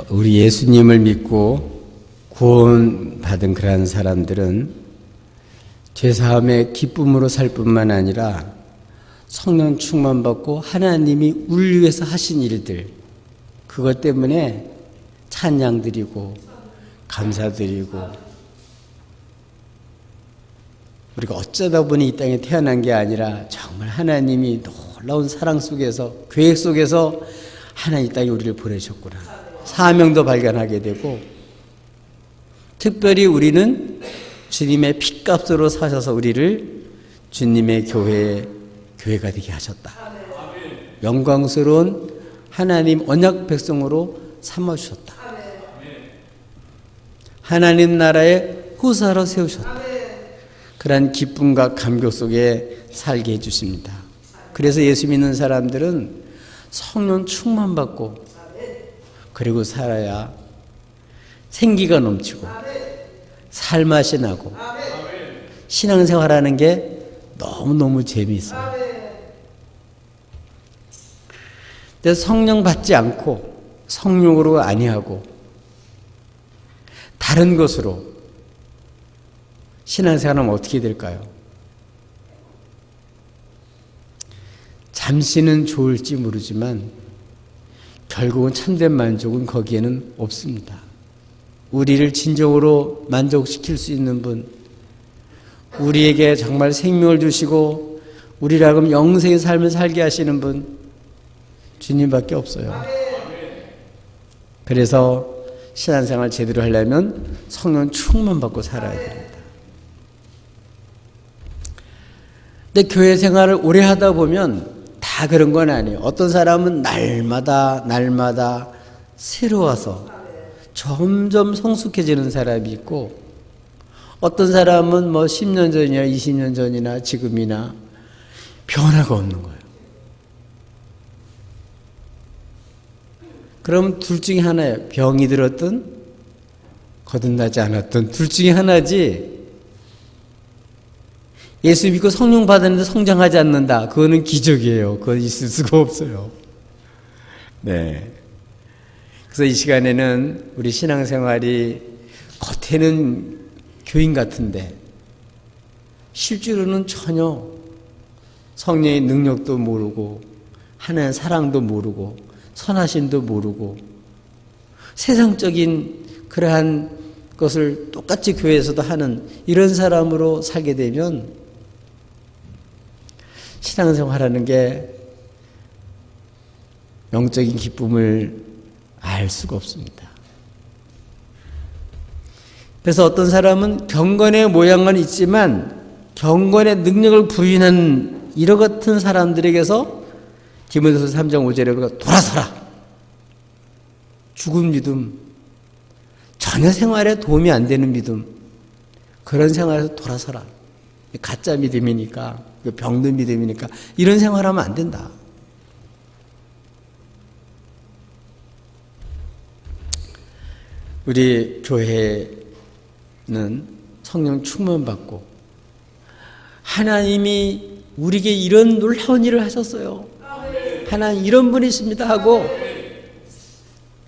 우리 예수님을 믿고 구원받은 그러한 사람들은 죄사함의 기쁨으로 살 뿐만 아니라 성령 충만받고 하나님이 우리를 위해서 하신 일들, 그것 때문에 찬양드리고 감사드리고, 우리가 어쩌다 보니 이 땅에 태어난 게 아니라 정말 하나님이 놀라운 사랑 속에서, 계획 속에서 하나님 이 땅에 우리를 보내셨구나, 사명도 발견하게 되고, 특별히 우리는 주님의 핏값으로 사셔서 우리를 주님의 교회가 되게 하셨다. 영광스러운 하나님 언약 백성으로 삼아주셨다. 하나님 나라의 후사로 세우셨다. 그러한 기쁨과 감격 속에 살게 해주십니다. 그래서 예수 믿는 사람들은 성령 충만받고 그리고 살아야 생기가 넘치고 살맛이 나고 신앙생활하는 게 너무너무 재미있어요. 근데 성령 받지 않고 성령으로 아니하고 다른 것으로 신앙생활하면 어떻게 될까요? 잠시는 좋을지 모르지만 결국은 참된 만족은 거기에는 없습니다. 우리를 진정으로 만족시킬 수 있는 분, 우리에게 정말 생명을 주시고 우리를 하여금 영생의 삶을 살게 하시는 분, 주님밖에 없어요. 그래서 신앙생활 제대로 하려면 성령 충만받고 살아야 됩니다. 근데 교회 생활을 오래 하다 보면 다 그런 건 아니에요. 어떤 사람은 날마다 새로워서 점점 성숙해지는 사람이 있고, 어떤 사람은 10년 전이나 20년 전이나 지금이나 변화가 없는 거예요. 그럼 둘 중에 하나예요. 병이 들었든 거듭나지 않았든 둘 중에 하나지, 예수 믿고 성령 받았는데 성장하지 않는다, 그거는 기적이에요. 그건 있을 수가 없어요. 네. 그래서 이 시간에는 우리 신앙생활이 겉에는 교인 같은데 실제로는 전혀 성령의 능력도 모르고 하나님의 사랑도 모르고 선하심도 모르고 세상적인 그러한 것을 똑같이 교회에서도 하는 이런 사람으로 살게 되면 신앙생활하는 게 영적인 기쁨을 알 수가 없습니다. 그래서 어떤 사람은 경건의 모양은 있지만 경건의 능력을 부인한 이런 같은 사람들에게서 디모데후서 3장 5절에 돌아서라, 죽은 믿음, 전혀 생활에 도움이 안 되는 믿음, 그런 생활에서 돌아서라. 가짜 믿음이니까, 병든 믿음이니까 이런 생활하면 안 된다. 우리 교회는 성령 충만받고 하나님이 우리에게 이런 놀라운 일을 하셨어요, 하나님 이런 분이십니다 하고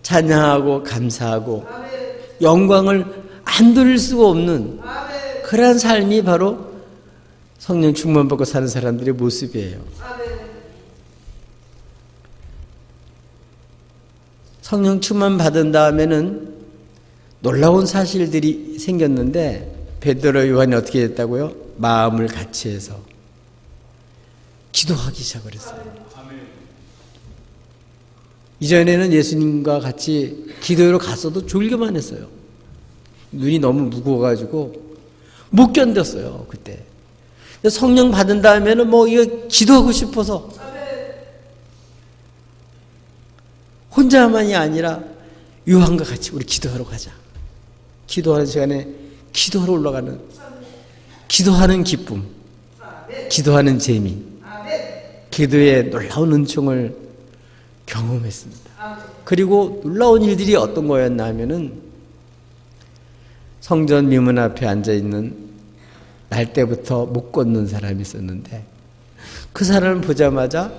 찬양하고 감사하고 영광을 안 돌릴 수가 없는 그러한 삶이 바로 성령 충만받고 사는 사람들의 모습이에요. 성령 충만 받은 다음에는 놀라운 사실들이 생겼는데, 베드로 요한이 어떻게 됐다고요? 마음을 같이 해서 기도하기 시작을 했어요. 이전에는 예수님과 같이 기도회로 갔어도 졸기만 했어요. 눈이 너무 무거워가지고 못 견뎠어요, 그때. 성령 받은 다음에는 이거 기도하고 싶어서 혼자만이 아니라 요한과 같이 우리 기도하러 가자. 기도하는 시간에 기도하러 올라가는, 기도하는 기쁨, 기도하는 재미, 기도의 놀라운 은총을 경험했습니다. 그리고 놀라운 일들이 어떤 거였나 하면은, 성전 미문 앞에 앉아있는 날 때부터 못 걷는 사람이 있었는데, 그 사람을 보자마자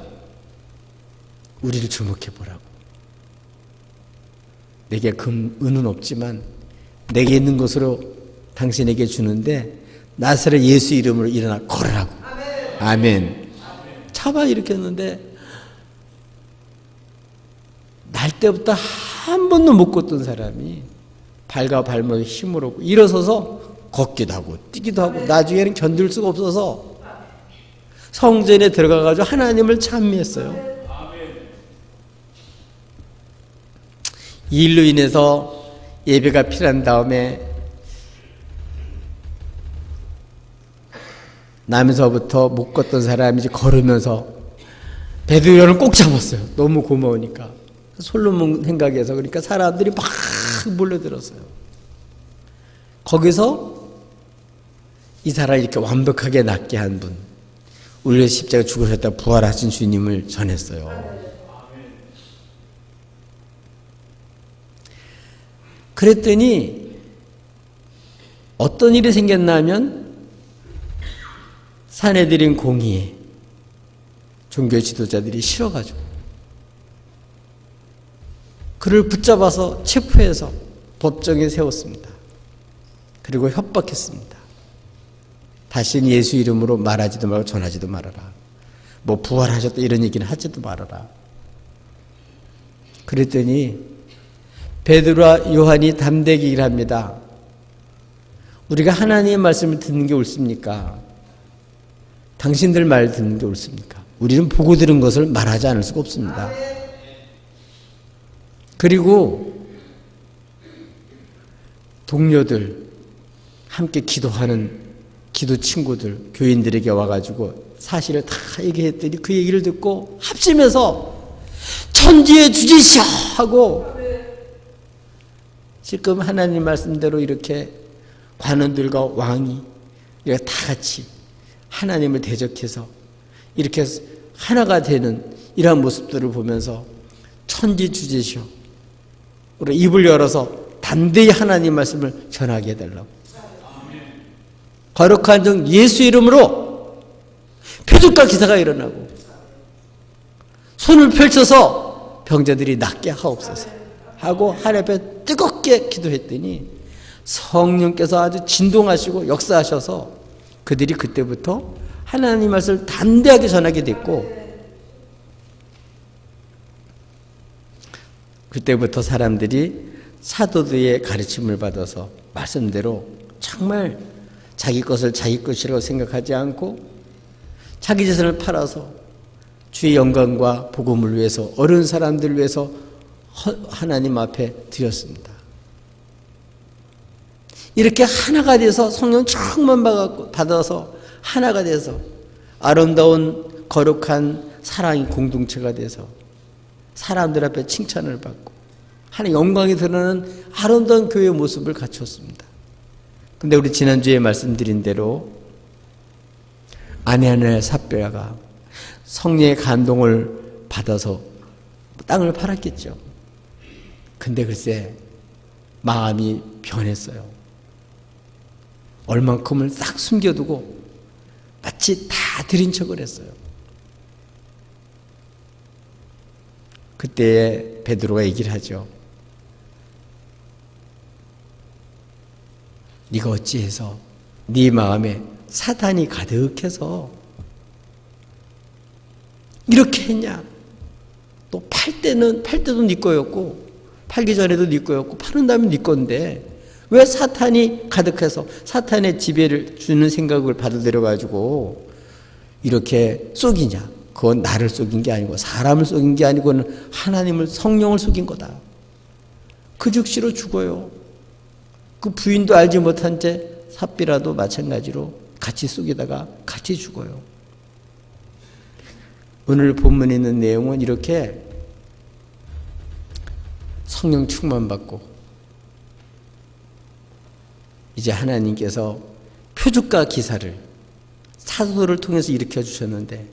우리를 주목해 보라고, 내게 은은 없지만 내게 있는 것으로 당신에게 주는데 나사렛 예수 이름으로 일어나 걸으라고. 아멘. 차마 이렇게 했는데 날 때부터 한 번도 못 걷던 사람이 발과 발목에 힘을 얻고 일어서서 걷기도 하고 뛰기도 하고 나중에는 견딜 수가 없어서 성전에 들어가가지고 하나님을 찬미했어요. 이 일로 인해서 예배가 필요한 다음에 나면서부터 못 걷던 사람이 이제 걸으면서 베드로를 꼭 잡았어요. 너무 고마우니까. 솔로몬 생각해서. 그러니까 사람들이 막 몰려들었어요. 거기서 이 사람을 이렇게 완벽하게 낫게 한 분, 우리의 십자가 죽으셨다 부활하신 주님을 전했어요. 그랬더니 어떤 일이 생겼냐면 사내들인 공의에 종교 지도자들이 싫어가지고 그를 붙잡아서 체포해서 법정에 세웠습니다. 그리고 협박했습니다. 다시는 예수 이름으로 말하지도 말고 전하지도 말아라. 뭐 부활하셨다 이런 얘기는 하지도 말아라. 그랬더니 베드로와 요한이 담대하게 얘기를 합니다. 우리가 하나님의 말씀을 듣는 게 옳습니까? 당신들 말 듣는 게 옳습니까? 우리는 보고 들은 것을 말하지 않을 수가 없습니다. 그리고 동료들, 함께 기도하는 기도 친구들, 교인들에게 와가지고 사실을 다 얘기했더니 그 얘기를 듣고 합심해서 천지의 주제시여 하고 지금 하나님 말씀대로 이렇게 관원들과 왕이 이렇게 다 같이 하나님을 대적해서 이렇게 하나가 되는 이러한 모습들을 보면서 천지주제시여 우리 입을 열어서 담대히 하나님 말씀을 전하게 해달라고. 거룩한 종 예수 이름으로 표적과 기사가 일어나고 손을 펼쳐서 병자들이 낫게 하옵소서 하고 하나님 앞에 뜨겁게 기도했더니 성령께서 아주 진동하시고 역사하셔서 그들이 그때부터 하나님 말씀을 담대하게 전하게 됐고 그때부터 사람들이 사도들의 가르침을 받아서 말씀대로 정말 자기 것을 자기 것이라고 생각하지 않고 자기 재산을 팔아서 주의 영광과 복음을 위해서 어려운 사람들을 위해서 하나님 앞에 드렸습니다. 이렇게 하나가 돼서 성령 충만 받아서 하나가 돼서 아름다운 거룩한 사랑의 공동체가 돼서 사람들 앞에 칭찬을 받고 하나님 영광이 드러나는 아름다운 교회의 모습을 갖췄습니다. 근데 우리 지난주에 말씀드린 대로 아내하나의 삽비라가 성령의 감동을 받아서 땅을 팔았겠죠. 근데 글쎄 마음이 변했어요. 얼만큼을 싹 숨겨두고 마치 다 드린 척을 했어요. 그때 베드로가 얘기를 하죠. 네가 어찌해서 네 마음에 사탄이 가득해서 이렇게 했냐. 또 팔 때도 네 거였고 팔기 전에도 네 거였고 파는 다음에 네 건데 왜 사탄이 가득해서 사탄의 지배를 주는 생각을 받아들여가지고 이렇게 속이냐. 그건 나를 속인 게 아니고 사람을 속인 게 아니고는 하나님을 성령을 속인 거다. 그 즉시로 죽어요. 그 부인도 알지 못한 채 삽비라도 마찬가지로 같이 속이다가 같이 죽어요. 오늘 본문에 있는 내용은 이렇게 성령 충만받고 이제 하나님께서 표적과 기사를 사도를 통해서 일으켜 주셨는데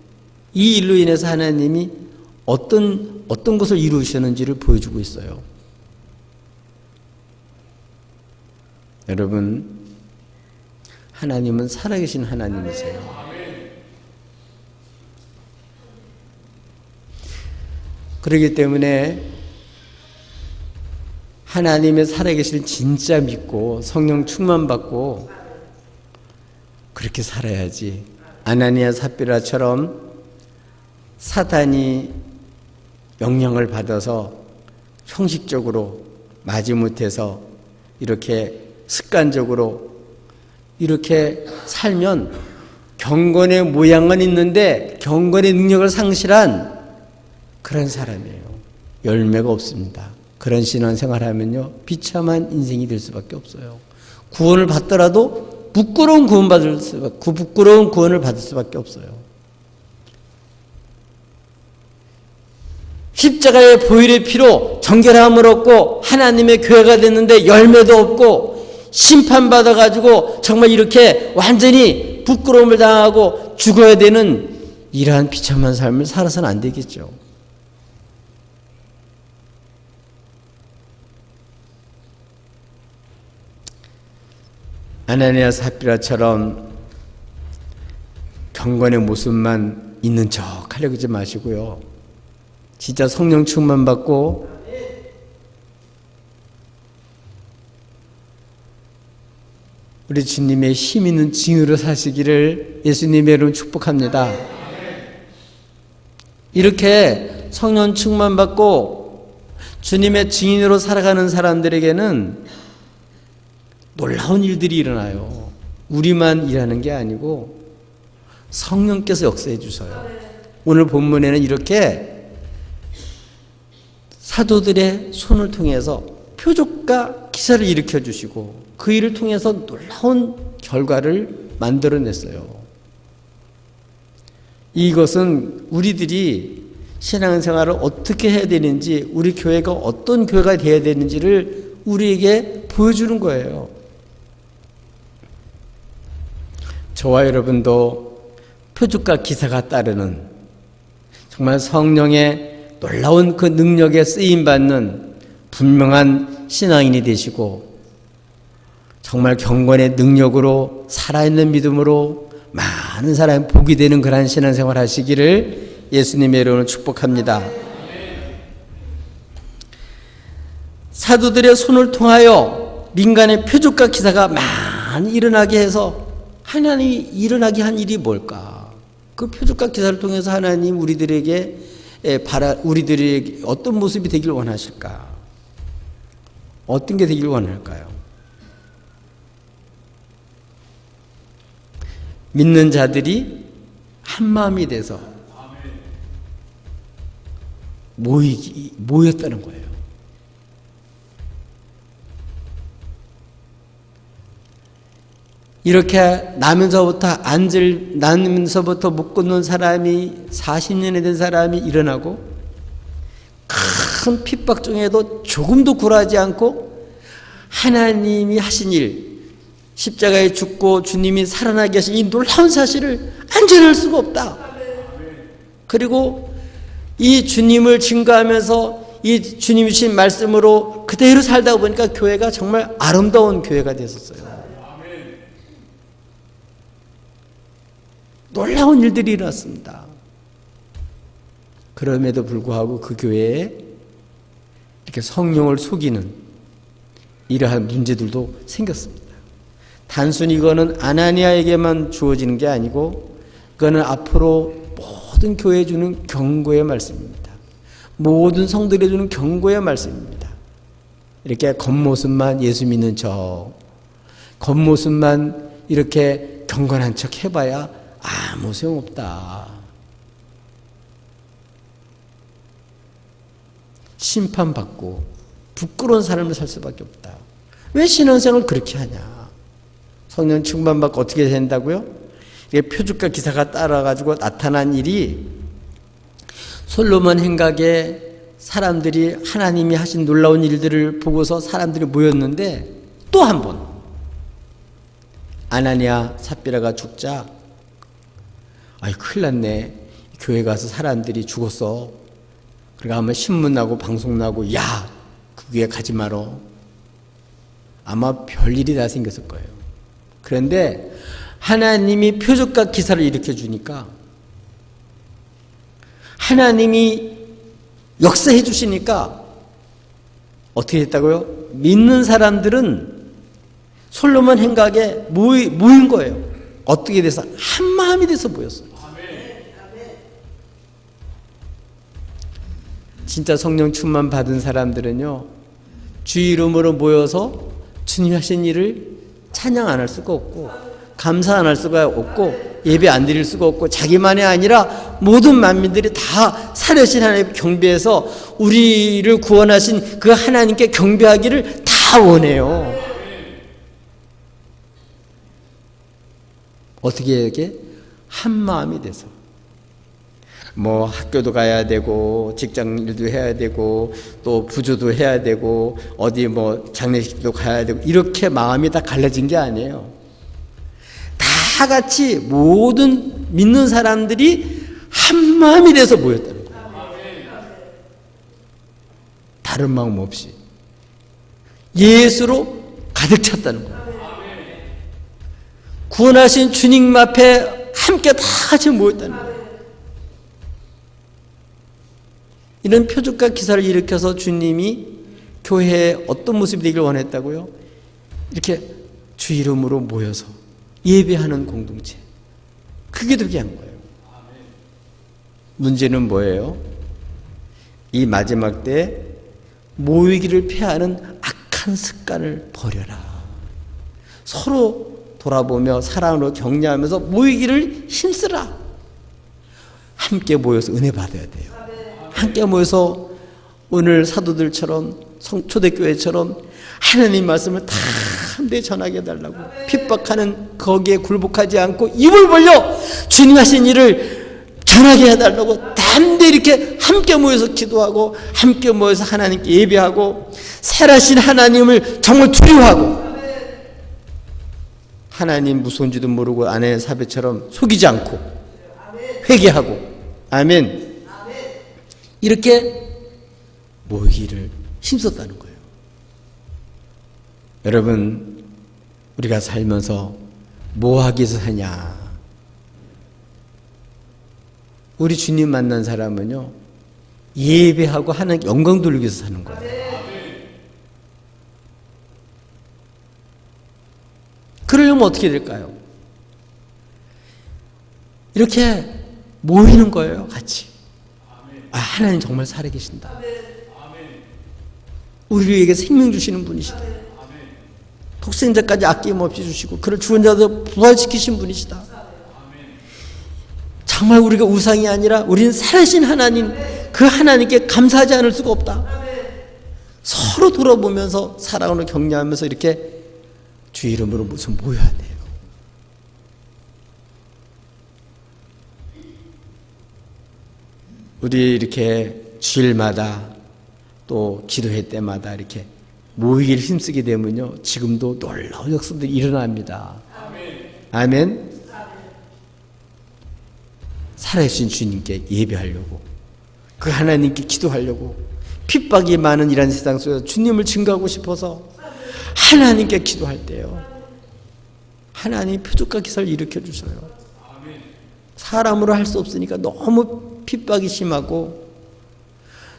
이 일로 인해서 하나님이 어떤 것을 이루셨는지를 보여주고 있어요. 여러분, 하나님은 살아계신 하나님이세요. 그렇기 때문에 하나님의 살아계실 진짜 믿고 성령 충만 받고 그렇게 살아야지. 아나니아 삽비라처럼 사탄이 영향을 받아서 형식적으로 마지못해서 이렇게 습관적으로 이렇게 살면 경건의 모양은 있는데 경건의 능력을 상실한 그런 사람이에요. 열매가 없습니다. 그런 신앙생활하면요 비참한 인생이 될 수밖에 없어요. 구원을 받더라도 부끄러운 구원을 받을 수밖에 없어요. 십자가의 보혈의 피로 정결함을 얻고 하나님의 교회가 됐는데 열매도 없고 심판받아가지고 정말 이렇게 완전히 부끄러움을 당하고 죽어야 되는 이러한 비참한 삶을 살아서는 안 되겠죠. 아나니아 삽비라처럼 경건의 모습만 있는 척 하려고 하지 마시고요. 진짜 성령 충만 받고 우리 주님의 힘 있는 증인으로 사시기를 예수님의 이름으로 축복합니다. 이렇게 성령 충만 받고 주님의 증인으로 살아가는 사람들에게는 놀라운 일들이 일어나요. 우리만 일하는 게 아니고 성령께서 역사해 주셔요. 오늘 본문에는 이렇게 사도들의 손을 통해서 표적과 기사를 일으켜 주시고 그 일을 통해서 놀라운 결과를 만들어냈어요. 이것은 우리들이 신앙생활을 어떻게 해야 되는지, 우리 교회가 어떤 교회가 되어야 되는지를 우리에게 보여주는 거예요. 저와 여러분도 표적과 기사가 따르는 정말 성령의 놀라운 그 능력에 쓰임받는 분명한 신앙인이 되시고 정말 경건의 능력으로 살아있는 믿음으로 많은 사람이 복이 되는 그러한 신앙생활 하시기를 예수님의 이름으로 축복합니다. 사도들의 손을 통하여 민간의 표적과 기사가 많이 일어나게 해서 하나님이 일어나게 한 일이 뭘까? 그 표적과 기사를 통해서 하나님 우리들에게 어떤 모습이 되길 원하실까? 어떤 게 되길 원할까요? 믿는 자들이 한 마음이 돼서 모였다는 거예요. 이렇게 나면서부터 못 걷는 사람이 40년이 된 사람이 일어나고 큰 핍박 중에도 조금도 굴하지 않고 하나님이 하신 일, 십자가에 죽고 주님이 살아나게 하신 이 놀라운 사실을 안전할 수가 없다. 그리고 이 주님을 증거하면서 이 주님이 주신 말씀으로 그대로 살다 보니까 교회가 정말 아름다운 교회가 됐었어요. 놀라운 일들이 일어났습니다. 그럼에도 불구하고 그 교회에 이렇게 성령을 속이는 이러한 문제들도 생겼습니다. 단순히 이거는 아나니아에게만 주어지는 게 아니고 그거는 앞으로 모든 교회에 주는 경고의 말씀입니다. 모든 성들에 주는 경고의 말씀입니다. 이렇게 겉모습만 예수 믿는 척, 겉모습만 이렇게 경건한 척 해봐야 아무 소용없다. 심판받고 부끄러운 삶을 살 수밖에 없다. 왜 신앙생활을 그렇게 하냐? 성령 충만받고 어떻게 된다고요? 이게 표적과 기사가 따라가지고 나타난 일이 솔로몬 행각에 사람들이 하나님이 하신 놀라운 일들을 보고서 사람들이 모였는데 또 한 번 아나니아 삽비라가 죽자 아이 큰일 났네. 교회 가서 사람들이 죽었어. 그러니까 아마 신문 나고 방송 나고 야 그 교회 가지 말어. 아마 별일이 다 생겼을 거예요. 그런데 하나님이 표적과 기사를 일으켜 주니까 하나님이 역사해 주시니까 어떻게 했다고요? 믿는 사람들은 솔로몬 행각에 모인 거예요. 어떻게 돼서? 한 마음이 돼서 모였어요. 진짜 성령 충만 받은 사람들은요, 주 이름으로 모여서 주님 하신 일을 찬양 안 할 수가 없고, 감사 안 할 수가 없고, 예배 안 드릴 수가 없고, 자기만이 아니라 모든 만민들이 다 살아계신 하나님 경배해서 우리를 구원하신 그 하나님께 경배하기를 다 원해요. 어떻게 이렇게 한 마음이 돼서, 뭐 학교도 가야 되고 직장 일도 해야 되고 또 부조도 해야 되고 어디 뭐 장례식도 가야 되고, 이렇게 마음이 다 갈라진 게 아니에요. 다 같이 모든 믿는 사람들이 한 마음이 돼서 모였다는 거예요. 다른 마음 없이 예수로 가득 찼다는 거예요. 구원하신 주님 앞에 함께 다 같이 모였다는 거예요. 이런 표적과 기사를 일으켜서 주님이 교회에 어떤 모습이 되길 원했다고요? 이렇게 주 이름으로 모여서 예배하는 공동체. 그게 더 귀한 거예요. 문제는 뭐예요? 이 마지막 때 모이기를 피하는 악한 습관을 버려라. 서로 돌아보며 사랑으로 격려하면서 모이기를 힘쓰라. 함께 모여서 은혜 받아야 돼요. 함께 모여서 오늘 사도들처럼 초대교회처럼 하나님 말씀을 다 함께 전하게 해달라고, 핍박하는 거기에 굴복하지 않고 입을 벌려 주님 하신 일을 전하게 해달라고 담대히 이렇게 함께 모여서 기도하고 함께 모여서 하나님께 예배하고 살아신 하나님을 정말 두려워하고, 하나님 무서운지도 모르고 아내 사배처럼 속이지 않고 회개하고, 아멘, 이렇게 모이기를 힘썼다는 거예요. 여러분, 우리가 살면서 뭐 하기 위해서 사냐? 우리 주님 만난 사람은요, 예배하고 하나님께 영광 돌리기 위해서 사는 거예요. 그러려면 어떻게 될까요? 이렇게 모이는 거예요, 같이. 아, 하나님 정말 살아계신다. 우리에게 생명 주시는 분이시다. 독생자까지 아낌없이 주시고 그를 죽은 자도 부활시키신 분이시다. 정말 우리가 우상이 아니라 우리는 살아계신 하나님, 그 하나님께 감사하지 않을 수가 없다. 서로 돌아보면서 사랑으로 격려하면서 이렇게 주 이름으로 무슨 모여야 돼요. 우리 이렇게 주일마다 또 기도회 때마다 이렇게 모이기를 힘쓰게 되면요, 지금도 놀라운 역사들이 일어납니다. 아멘. 살아계신 주님께 예배하려고, 그 하나님께 기도하려고, 핍박이 많은 이런 세상 속에서 주님을 증거하고 싶어서 하나님께 기도할 때요, 하나님 표적과 기사를 일으켜 주셔요. 사람으로 할 수 없으니까 너무 핍박이 심하고,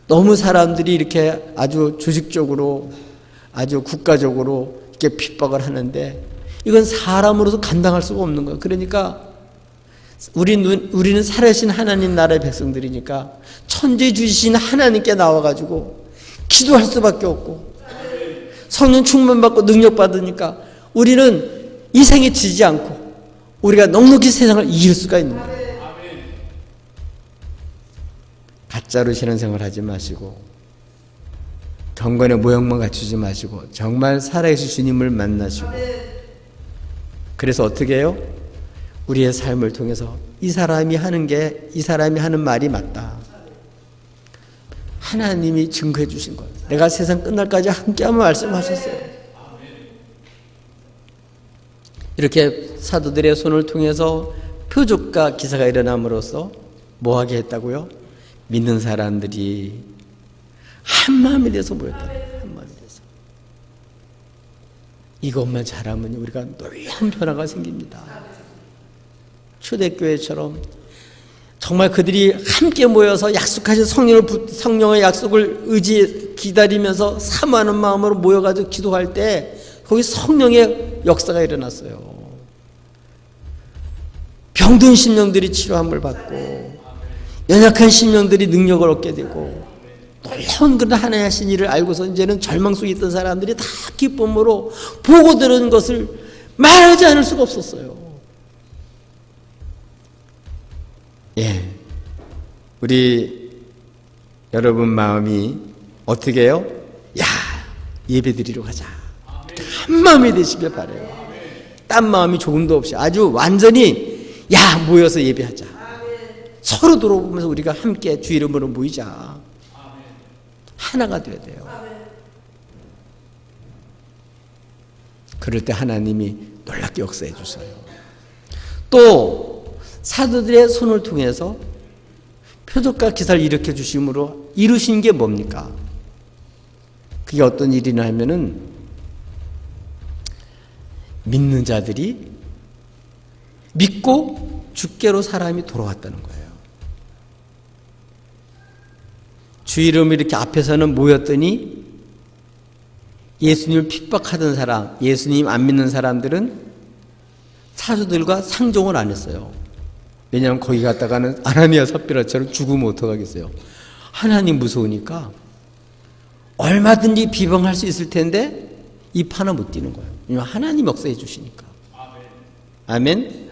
너무 사람들이 이렇게 아주 조직적으로, 아주 국가적으로 이렇게 핍박을 하는데, 이건 사람으로서 감당할 수가 없는 거예요. 그러니까 우리는 살아계신 하나님 나라의 백성들이니까 천재주이신 하나님께 나와가지고 기도할 수밖에 없고, 성령 충만받고 능력 받으니까 우리는 이 생에 지지 않고 우리가 넉넉히 세상을 이길 수가 있는 거예요. 가짜로 신앙생활 하지 마시고, 경건의 모형만 갖추지 마시고, 정말 살아계신 주님을 만나시고, 그래서 어떻게 해요? 우리의 삶을 통해서 이 사람이 하는 말이 맞다. 하나님이 증거해 주신 거예요. 내가 세상 끝날까지 함께하면 말씀하셨어요. 이렇게 사도들의 손을 통해서 표적과 기사가 일어남으로써 뭐하게 했다고요? 믿는 사람들이 한 마음이 돼서 모였다. 한 마음이 돼서. 이것만 잘하면 우리가 놀라운 변화가 생깁니다. 초대교회처럼 정말 그들이 함께 모여서 약속하신 성령의 약속을 기다리면서 사모하는 마음으로 모여가지고 기도할 때 거기 성령의 역사가 일어났어요. 병든 심령들이 치료함을 받고 연약한 심령들이 능력을 얻게 되고 놀라운 그런 하나님의 하신 일을 알고서 이제는 절망 속에 있던 사람들이 다 기쁨으로 보고 들은 것을 말하지 않을 수가 없었어요. 예, 우리 여러분 마음이 어떻게 해요? 야, 예배 드리러 가자. 한 마음이 되시길 바라요. 딴 마음이 조금도 없이 아주 완전히 야, 모여서 예배하자. 서로 돌아보면서 우리가 함께 주 이름으로 모이자. 하나가 되어야 돼요. 그럴 때 하나님이 놀랍게 역사해 주세요. 또 사도들의 손을 통해서 표적과 기사를 일으켜 주심으로 이루신 게 뭡니까? 그게 어떤 일이냐 하면은 믿는 자들이 믿고 주께로 사람이 돌아왔다는 거예요. 주 이름을 이렇게 앞에서는 모였더니 예수님을 핍박하던 사람, 예수님 안 믿는 사람들은 사도들과 상종을 안 했어요. 왜냐하면 거기 갔다가는 아나니아 삽비라처럼 죽으면 어떡하겠어요. 하나님 무서우니까 얼마든지 비방할 수 있을 텐데 입 하나 못 띄는 거예요. 왜냐하면 하나님 역사해 주시니까. 아멘.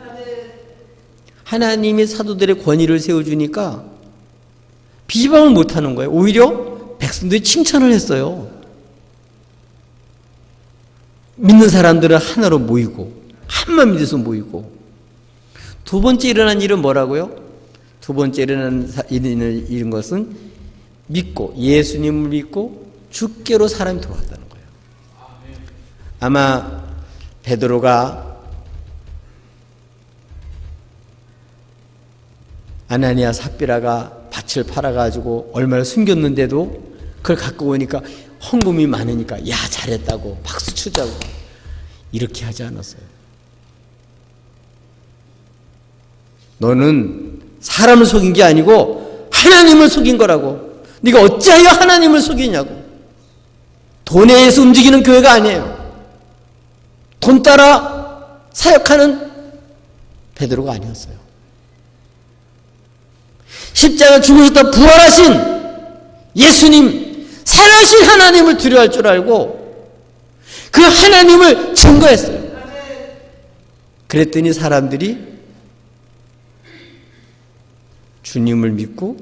하나님이 사도들의 권위를 세워주니까 비방을 못하는 거예요. 오히려 백성들이 칭찬을 했어요. 믿는 사람들은 하나로 모이고 한마음이 돼서 모이고. 두 번째 일어난 일은 뭐라고요? 두 번째 일어난 것은 믿고 예수님을 믿고 주께로 사람이 돌아왔다는 거예요. 아마 베드로가 아나니아 삽비라가 밭을 팔아가지고 얼마나 숨겼는데도 그걸 갖고 오니까 헌금이 많으니까 야 잘했다고 박수 치자고 이렇게 하지 않았어요. 너는 사람을 속인 게 아니고 하나님을 속인 거라고. 네가 어찌하여 하나님을 속이냐고. 돈에 의해서 움직이는 교회가 아니에요. 돈 따라 사역하는 베드로가 아니었어요. 십자가 죽으셨다 부활하신 예수님, 살아신 하나님을 두려워할 줄 알고 그 하나님을 증거했어요. 그랬더니 사람들이 주님을 믿고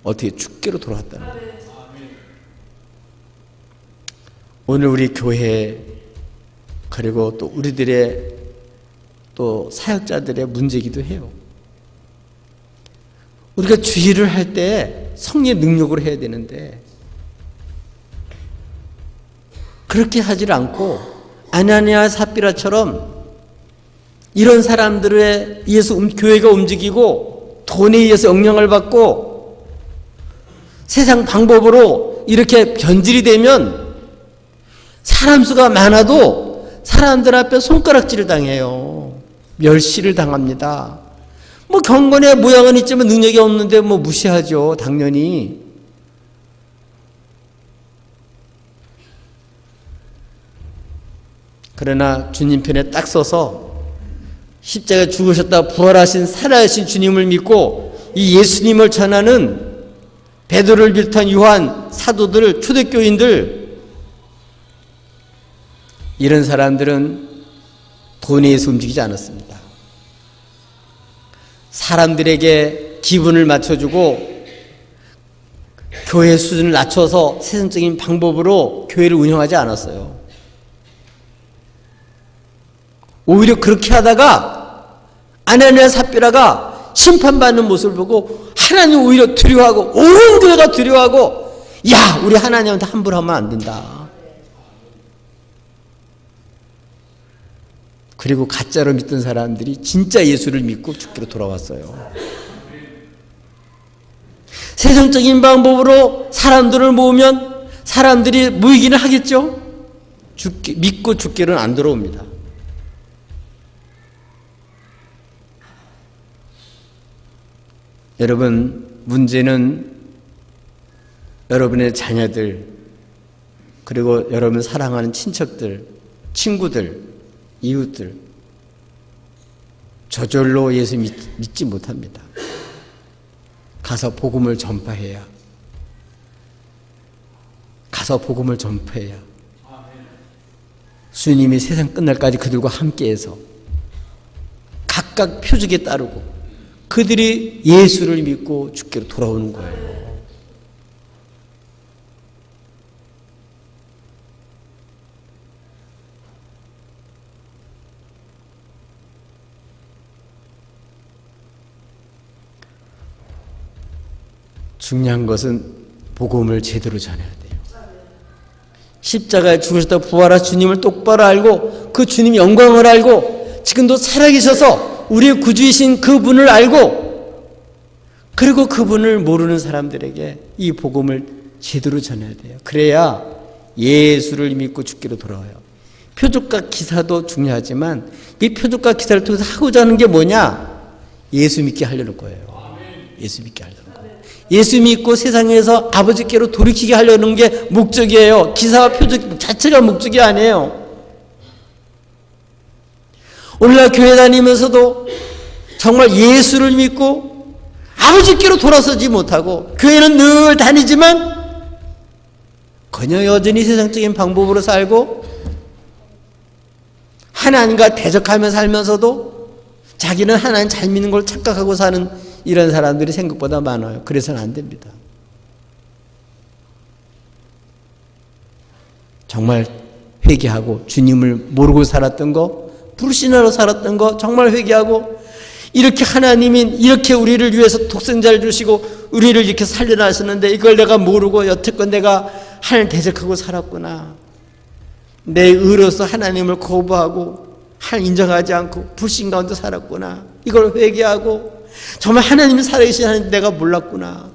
어떻게 주께로 돌아왔다는 거예요. 오늘 우리 교회 그리고 또 우리들의 또 사역자들의 문제이기도 해요. 우리가 주의를 할 때 성령의 능력으로 해야 되는데 그렇게 하질 않고 아나니아 삽비라처럼 이런 사람들에 의해서 교회가 움직이고 돈에 의해서 영향을 받고 세상 방법으로 이렇게 변질이 되면 사람 수가 많아도 사람들 앞에 손가락질을 당해요. 멸시를 당합니다. 뭐 경건의 모양은 있지만 능력이 없는데 뭐 무시하죠. 당연히. 그러나 주님 편에 딱 서서 십자가에 죽으셨다 부활하신 살아계신 주님을 믿고 이 예수님을 전하는 베드로를 비롯한 요한, 사도들, 초대교인들 이런 사람들은 돈에 의해서 움직이지 않았습니다. 사람들에게 기분을 맞춰주고 교회 수준을 낮춰서 세상적인 방법으로 교회를 운영하지 않았어요. 오히려 그렇게 하다가 아나니아 삽비라가 심판받는 모습을 보고 하나님 오히려 두려워하고 온 교회가 두려워하고 야 우리 하나님한테 함부로 하면 안 된다. 그리고 가짜로 믿던 사람들이 진짜 예수를 믿고 주께로 돌아왔어요. 세상적인 방법으로 사람들을 모으면 사람들이 모이기는 하겠죠. 믿고 주께로는 안 들어옵니다. 여러분, 문제는 여러분의 자녀들, 그리고 여러분 사랑하는 친척들, 친구들, 이웃들 저절로 예수 믿지 못합니다. 가서 복음을 전파해야. 가서 복음을 전파해야. 주님이 세상 끝날까지 그들과 함께해서 각각 표적에 따르고 그들이 예수를 믿고 주께로 돌아오는 거예요. 중요한 것은 복음을 제대로 전해야 돼요. 십자가에 죽으셨다 부활하신 주님을 똑바로 알고 그 주님 영광을 알고 지금도 살아계셔서 우리의 구주이신 그분을 알고 그리고 그분을 모르는 사람들에게 이 복음을 제대로 전해야 돼요. 그래야 예수를 믿고 주께로 돌아와요. 표적과 기사도 중요하지만 이 표적과 기사를 통해서 하고자 하는 게 뭐냐? 예수 믿게 하려는 거예요. 예수 믿게 하려는 거예요. 예수 믿고 세상에서 아버지께로 돌이키게 하려는 게 목적이에요. 기사와 표적 자체가 목적이 아니에요. 오늘날 교회 다니면서도 정말 예수를 믿고 아버지께로 돌아서지 못하고 교회는 늘 다니지만 그냥 여전히 세상적인 방법으로 살고 하나님과 대적하며 살면서도 자기는 하나님 잘 믿는 걸 착각하고 사는 이런 사람들이 생각보다 많아요. 그래서는 안 됩니다. 정말 회개하고 주님을 모르고 살았던 거, 불신하러 살았던 거 정말 회개하고 이렇게 하나님이 이렇게 우리를 위해서 독생자를 주시고 우리를 이렇게 살려놨었는데 이걸 내가 모르고 여태껏 내가 하나님 대적하고 살았구나. 내 의로서 하나님을 거부하고 하나님 인정하지 않고 불신 가운데 살았구나. 이걸 회개하고 정말 하나님이 살아계신 하나님 내가 몰랐구나.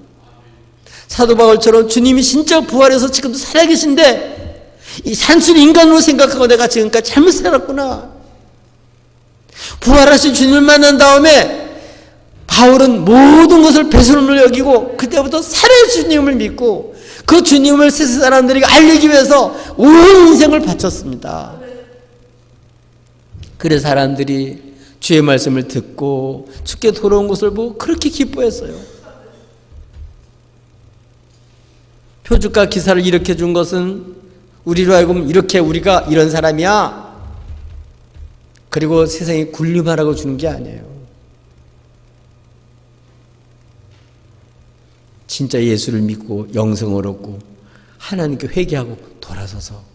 사도 바울처럼 주님이 진짜 부활해서 지금도 살아계신데 이 단순히 인간으로 생각하고 내가 지금까지 잘못 살았구나. 부활하신 주님을 만난 다음에 바울은 모든 것을 배설물로 여기고 그때부터 살아계신 주님을 믿고 그 주님을 세상 사람들에게 알리기 위해서 온 인생을 바쳤습니다. 그래서 사람들이 주의 말씀을 듣고 주께 돌아온 것을 보고 그렇게 기뻐했어요. 표적과 기사를 일으켜 준 것은 우리로 하여금 이렇게 우리가 이런 사람이야. 그리고 세상에 군림하라고 주는 게 아니에요. 진짜 예수를 믿고 영생을 얻고 하나님께 회개하고 돌아서서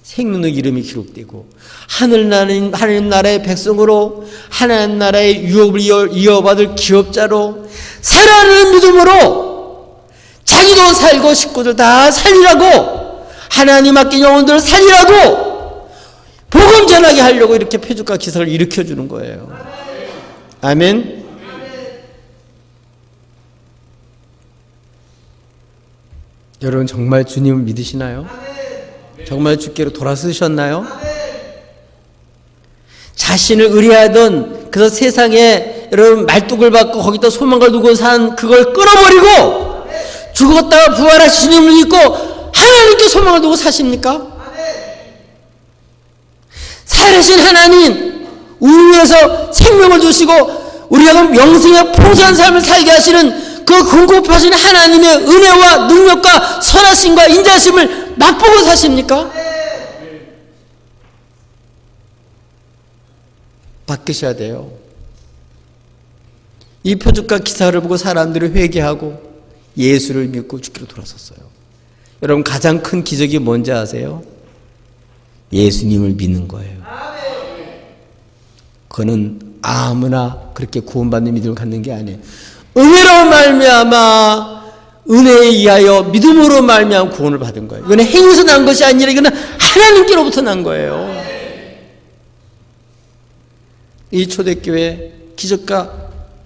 생명의 이름이 기록되고 하나님 나라의 백성으로 하나님 나라의 유업을 이어받을 기업자로 살아가는 믿음으로 자기도 살고 식구들 다 살리라고 하나님 맡긴 영혼들을 살리라고 복음 전하게 하려고 이렇게 표적과 기사를 일으켜주는 거예요. 아멘. 여러분 정말 주님을 믿으시나요? 정말 주께로 돌아서셨나요? 자신을 의뢰하던 그래서 세상에 여러분 말뚝을 받고 거기다 소망을 두고 산 그걸 끊어버리고 죽었다가 부활하신 주님을 믿고 하나님께 소망을 두고 사십니까? 살아계신 하나님 우리 위해서 생명을 주시고 우리가 영생의 풍성한 삶을 살게 하시는 그 궁극하신 하나님의 은혜와 능력과 선하심과 인자심을 맛보고 사십니까? 바뀌셔야 돼요. 이 표적과 기사를 보고 사람들이 회개하고 예수를 믿고 주께로 돌아섰어요. 여러분 가장 큰 기적이 뭔지 아세요? 예수님을 믿는 거예요. 그거는 아무나 그렇게 구원받는 믿음을 갖는 게 아니에요. 은혜로 말미암아 은혜에 의하여 믿음으로 말미암아 구원을 받은 거예요. 이거는 행위에서 난 것이 아니라 이거는 하나님께로부터 난 거예요. 이 초대교회 기적과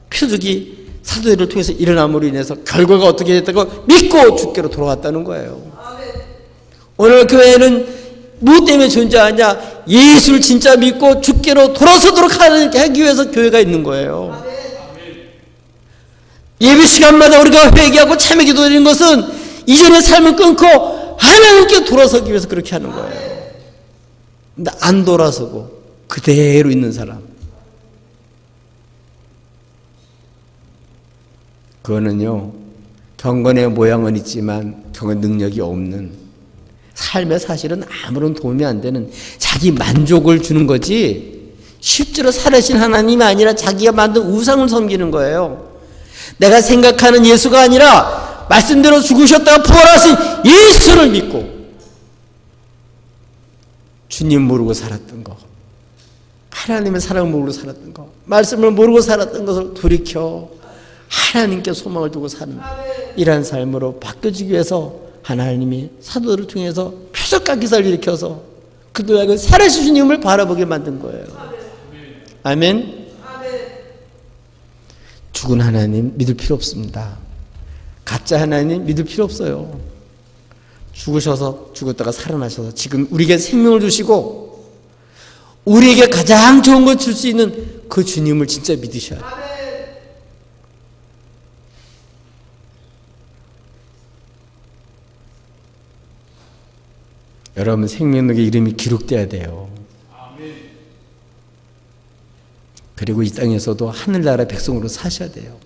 표적이 사도들을 통해서 일어남으로 인해서 결과가 어떻게 됐다고 믿고 주께로 돌아왔다는 거예요. 오늘 교회는 무엇 때문에 존재하냐? 예수를 진짜 믿고 주께로 돌아서도록 하기 위해서 교회가 있는 거예요. 예배 시간마다 우리가 회개하고 참회 기도드리는 것은 이전의 삶을 끊고 하나님께 돌아서기 위해서 그렇게 하는 거예요. 근데 안 돌아서고 그대로 있는 사람, 그거는요, 경건의 모양은 있지만 경건 능력이 없는, 삶의 사실은 아무런 도움이 안 되는, 자기 만족을 주는 거지 실제로 살아신 하나님이 아니라 자기가 만든 우상을 섬기는 거예요. 내가 생각하는 예수가 아니라 말씀대로 죽으셨다가 부활하신 예수를 믿고 주님 모르고 살았던 거, 하나님의 사랑을 모르고 살았던 거, 말씀을 모르고 살았던 것을 돌이켜 하나님께 소망을 두고 사는 이러한 삶으로 바뀌어지기 위해서 하나님이 사도들을 통해서 표적과 기사를 일으켜서 그들에게 살아계신 주님을 바라보게 만든 거예요. 아멘. 죽은 하나님 믿을 필요 없습니다. 가짜 하나님 믿을 필요 없어요. 죽으셔서 죽었다가 살아나셔서 지금 우리에게 생명을 주시고 우리에게 가장 좋은 걸 줄 수 있는 그 주님을 진짜 믿으셔야 돼요. 여러분 생명록에 이름이 기록돼야 돼요. 그리고 이 땅에서도 하늘나라 백성으로 사셔야 돼요.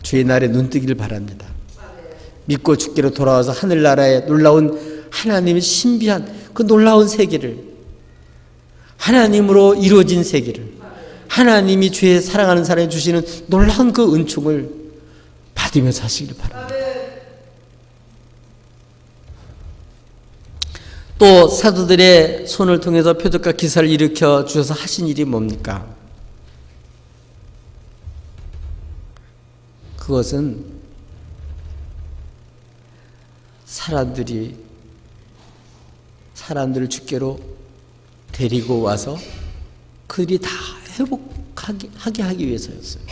주의 날에 눈뜨기를 바랍니다. 믿고 죽기로 돌아와서 하늘나라의 놀라운 하나님의 신비한 그 놀라운 세계를, 하나님으로 이루어진 세계를, 하나님이 주의 사랑하는 사람이 주시는 놀라운 그 은총을 받으며 사시기를 바랍니다. 또 사도들의 손을 통해서 표적과 기사를 일으켜 주셔서 하신 일이 뭡니까? 그것은 사람들을 주께로 데리고 와서 그들이 다 회복하게 하기 위해서였어요.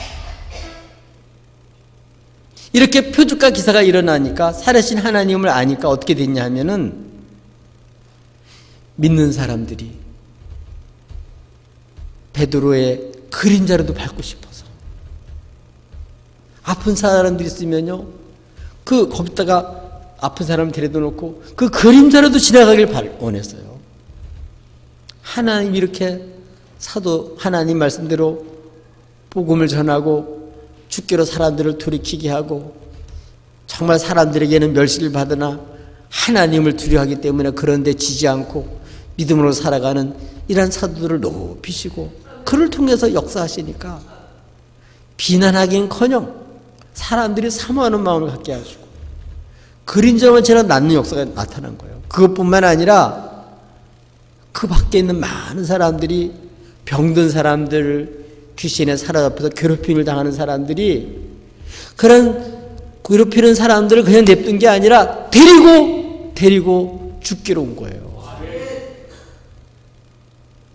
이렇게 표적과 기사가 일어나니까, 살아신 하나님을 아니까 어떻게 됐냐 하면은 믿는 사람들이 베드로의 그림자라도 밟고 싶어서, 아픈 사람들이 있으면요, 거기다가 아픈 사람을 데려다 놓고 그 그림자라도 지나가길 원했어요. 하나님 이렇게 사도 하나님 말씀대로 복음을 전하고 주께로 사람들을 돌이키게 하고, 정말 사람들에게는 멸시를 받으나 하나님을 두려워하기 때문에 그런데 지지 않고 믿음으로 살아가는 이러한 사도들을 높이시고 그를 통해서 역사하시니까 비난하기는커녕 사람들이 사모하는 마음을 갖게 하시고 그림자만 지나 낫는 역사가 나타난 거예요. 그것뿐만 아니라 그 밖에 있는 많은 사람들이, 병든 사람들, 귀신에 사로잡혀서 괴롭힘을 당하는 사람들이, 그런 괴롭히는 사람들을 그냥 냅둔 게 아니라 데리고 주께로 온 거예요.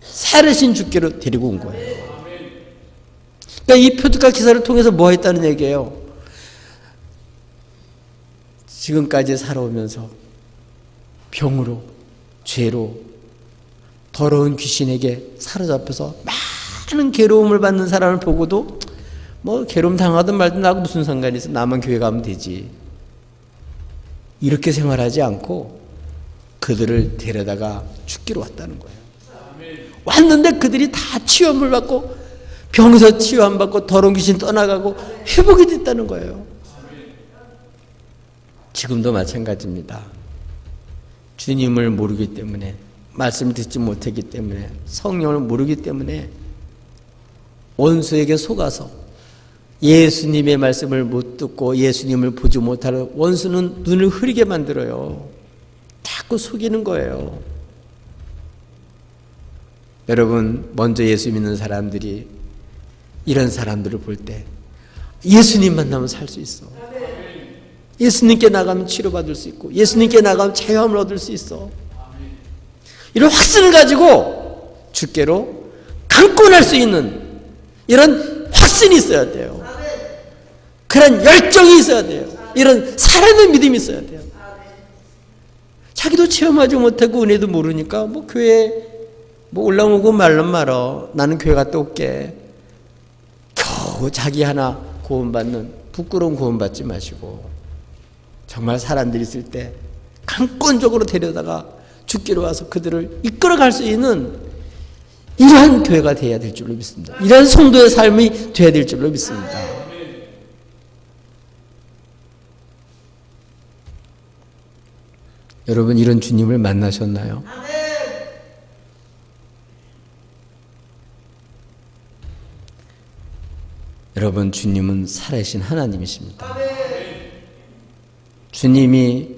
살아신 주께로 데리고 온 거예요. 그러니까 이 표적과 기사를 통해서 뭐 했다는 얘기예요? 지금까지 살아오면서 병으로, 죄로, 더러운 귀신에게 사로잡혀서 많은 괴로움을 받는 사람을 보고도 뭐 괴로움 당하든 말든 나하고 무슨 상관이 있어, 나만 교회 가면 되지, 이렇게 생활하지 않고 그들을 데려다가 주께로 왔다는 거예요. 왔는데 그들이 다 치유함을 받고, 병에서 치유함 받고, 더러운 귀신 떠나가고 회복이 됐다는 거예요. 지금도 마찬가지입니다. 주님을 모르기 때문에, 말씀을 듣지 못했기 때문에, 성령을 모르기 때문에 원수에게 속아서 예수님의 말씀을 못 듣고 예수님을 보지 못하는 원수는 눈을 흐리게 만들어요. 자꾸 속이는 거예요. 여러분, 먼저 예수 믿는 사람들이 이런 사람들을 볼 때 예수님 만나면 살 수 있어. 예수님께 나가면 치료받을 수 있고, 예수님께 나가면 자유함을 얻을 수 있어. 이런 확신을 가지고 주께로 강권할 수 있는 이런 확신이 있어야 돼요. 그런 열정이 있어야 돼요. 이런 살아있는 믿음이 있어야 돼요. 자기도 체험하지 못하고 은혜도 모르니까 뭐 교회 뭐 올라오고 말란 말어, 나는 교회 갔다 올게, 겨우 자기 하나 구원받는 부끄러운 구원받지 마시고 정말 사람들이 있을 때 강권적으로 데려다가 주께로 와서 그들을 이끌어갈 수 있는 이러한 교회가 되어야 될 줄로 믿습니다. 이러한 성도의 삶이 되어야 될 줄로 믿습니다. 여러분, 이런 주님을 만나셨나요? 여러분, 주님은 살아계신 하나님이십니다. 주님이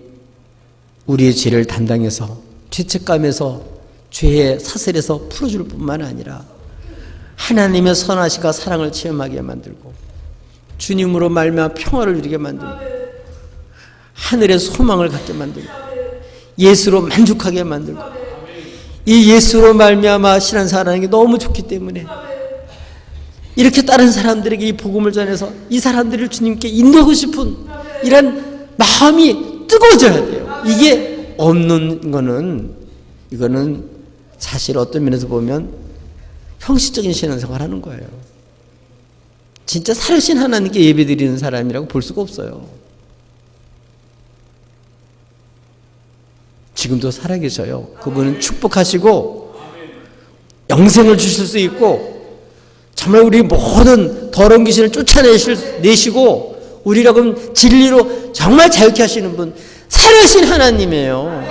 우리의 죄를 담당해서 죄책감에서 죄의 사슬에서 풀어줄 뿐만 아니라 하나님의 선하심과 사랑을 체험하게 만들고 주님으로 말미암아 평화를 누리게 만들고 하늘의 소망을 갖게 만들고 예수로 만족하게 만들고 이 예수로 말미암아 신앙생활하는 게 너무 좋기 때문에 이렇게 다른 사람들에게 이 복음을 전해서 이 사람들을 주님께 인도하고 싶은 이런 마음이 뜨거워져야 돼요. 이게 없는 거는 이거는 사실 어떤 면에서 보면 형식적인 신앙생활 하는 거예요. 진짜 살아계신 하나님께 예배드리는 사람이라고 볼 수가 없어요. 지금도 살아계셔요. 그분은 축복하시고 영생을 주실 수 있고 정말 우리 모든 더러운 귀신을 쫓아내시고 우리라고 진리로 정말 자유케 하시는 분, 살아계신 하나님이에요.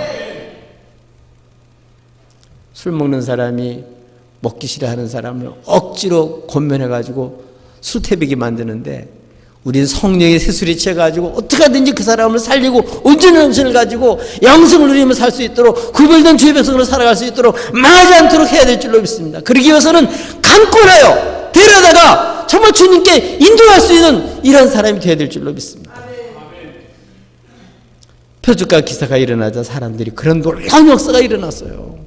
술 먹는 사람이 먹기 싫어하는 사람을 억지로 권면해가지고 술태비게 만드는데 우리는 성령의 세술이 취해가지고 어떻게 하든지 그 사람을 살리고 온전한 정신을 가지고 영생을 누리며 살 수 있도록 구별된 주의 백성으로 살아갈 수 있도록 망하지 않도록 해야 될 줄로 믿습니다. 그러기 위해서는 강권하여 데려다가 정말 주님께 인도할 수 있는 이런 사람이 되어야 될 줄로 믿습니다. 표적과 기사가 일어나자 사람들이 그런 놀라운 역사가 일어났어요.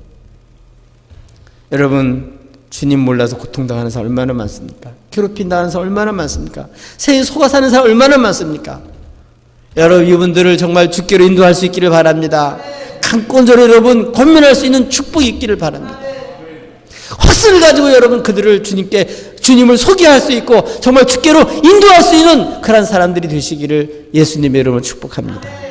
여러분, 주님 몰라서 고통당하는 사람 얼마나 많습니까? 괴롭힌다는 사람 얼마나 많습니까? 세에 속아 사는 사람 얼마나 많습니까? 여러분, 이분들을 정말 주께로 인도할 수 있기를 바랍니다. 강권적으로 여러분 권면할 수 있는 축복이 있기를 바랍니다. 헛슬을 가지고 여러분 그들을 주님을 소개할 수 있고 정말 주께로 인도할 수 있는 그런 사람들이 되시기를 예수님의 이름으로 축복합니다.